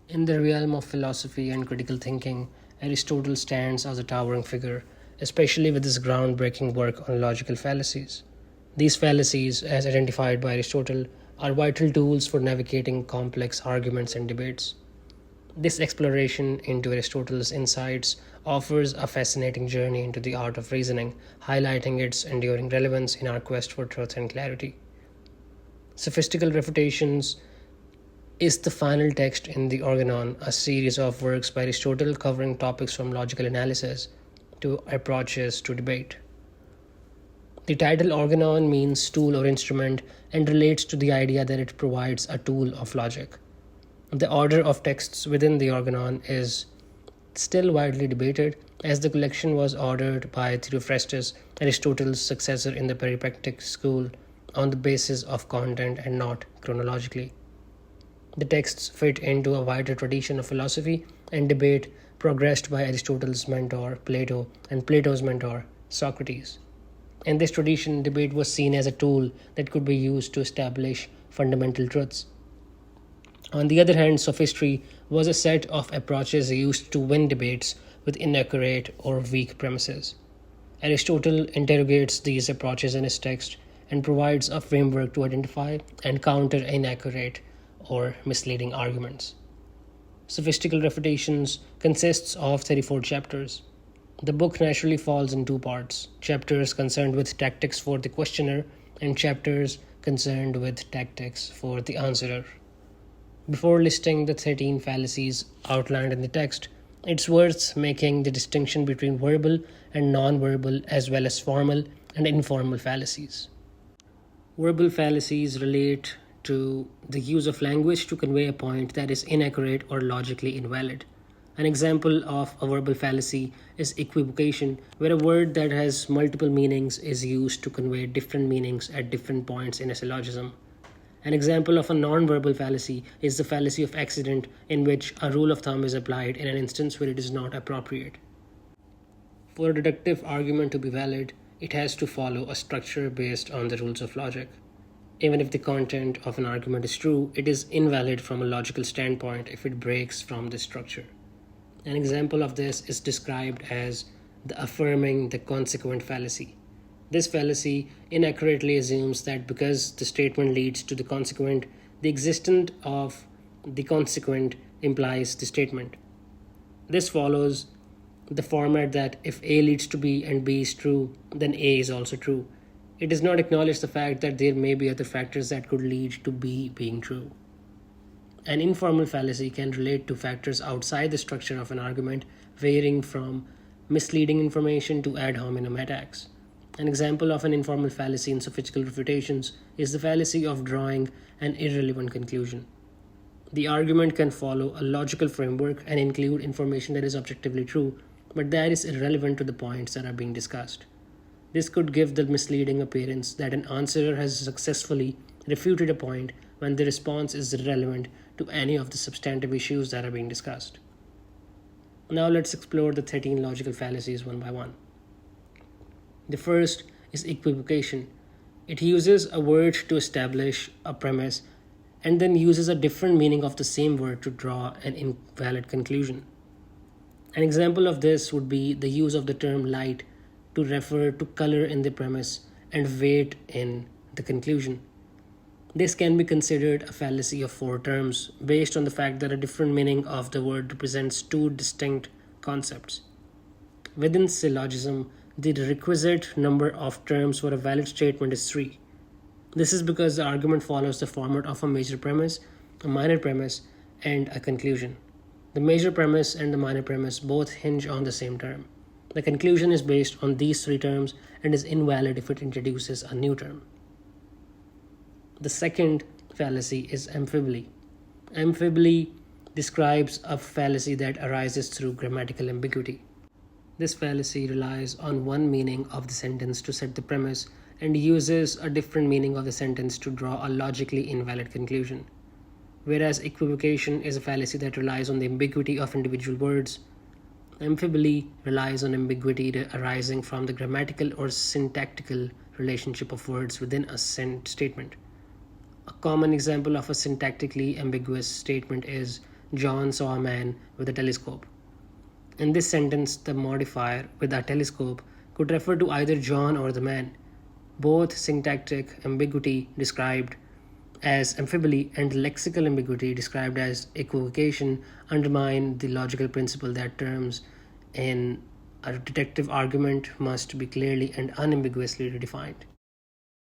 In the realm of philosophy and critical thinking, Aristotle stands as a towering figure, especially with his groundbreaking work on logical fallacies. These fallacies, as identified by Aristotle, are vital tools for navigating complex arguments and debates. This exploration into Aristotle's insights offers a fascinating journey into the art of reasoning, highlighting its enduring relevance in our quest for truth and clarity. Sophistical Refutations is the final text in the Organon, a series of works by Aristotle covering topics from logical analysis to approaches to debate. The title Organon means tool or instrument and relates to the idea that it provides a tool of logic. The order of texts within the Organon is still widely debated, as the collection was ordered by Theophrastus, Aristotle's successor in the Peripatetics school, on the basis of content and not chronologically. The texts fit into a wider tradition of philosophy and debate progressed by Aristotle's mentor Plato and Plato's mentor Socrates. In this tradition, debate was seen as a tool that could be used to establish fundamental truths. On the other hand, sophistry was a set of approaches used to win debates with inaccurate or weak premises. Aristotle interrogates these approaches in his text and provides a framework to identify and counter inaccurate or misleading arguments. Sophistical Refutations consists of 34 chapters. The book naturally falls in two parts: chapters concerned with tactics for the questioner and chapters concerned with tactics for the answerer. Before listing the 13 fallacies outlined in the text, it's worth making the distinction between verbal and non-verbal as well as formal and informal fallacies. Verbal fallacies relate to the use of language to convey a point that is inaccurate or logically invalid. An example of a verbal fallacy is equivocation, where a word that has multiple meanings is used to convey different meanings at different points in a syllogism. An example of a non-verbal fallacy is the fallacy of accident, in which a rule of thumb is applied in an instance where it is not appropriate. For a deductive argument to be valid, it has to follow a structure based on the rules of logic. Even if the content of an argument is true, it is invalid from a logical standpoint if it breaks from this structure. An example of this is described as the affirming the consequent fallacy. This fallacy inaccurately assumes that because the statement leads to the consequent, the existence of the consequent implies the statement. This follows the format that if A leads to B and B is true, then A is also true. It does not acknowledge the fact that there may be other factors that could lead to B being true. An informal fallacy can relate to factors outside the structure of an argument, varying from misleading information to ad hominem attacks. An example of an informal fallacy in Sophistical Refutations is the fallacy of drawing an irrelevant conclusion. The argument can follow a logical framework and include information that is objectively true, but that is irrelevant to the points that are being discussed. This could give the misleading appearance that an answerer has successfully refuted a point when the response is irrelevant to any of the substantive issues that are being discussed. Now let's explore the 13 logical fallacies one by one. The first is equivocation. It uses a word to establish a premise and then uses a different meaning of the same word to draw an invalid conclusion. An example of this would be the use of the term light to refer to color in the premise and weight in the conclusion. This can be considered a fallacy of four terms based on the fact that a different meaning of the word represents two distinct concepts. Within syllogism, the requisite number of terms for a valid statement is 3. This is because the argument follows the format of a major premise, a minor premise, and a conclusion. The major premise and the minor premise both hinge on the same term. The conclusion is based on these 3 terms and is invalid if it introduces a new term. The second fallacy is amphibole. Amphibole describes a fallacy that arises through grammatical ambiguity. This fallacy relies on one meaning of the sentence to set the premise and uses a different meaning of the sentence to draw a logically invalid conclusion. Whereas equivocation is a fallacy that relies on the ambiguity of individual words, amphibole relies on ambiguity arising from the grammatical or syntactical relationship of words within a statement. A common example of a syntactically ambiguous statement is John saw a man with a telescope. In this sentence, the modifier with a telescope could refer to either John or the man. Both syntactic ambiguity described as amphibole and lexical ambiguity described as equivocation undermine the logical principle that terms in a detective argument must be clearly and unambiguously defined.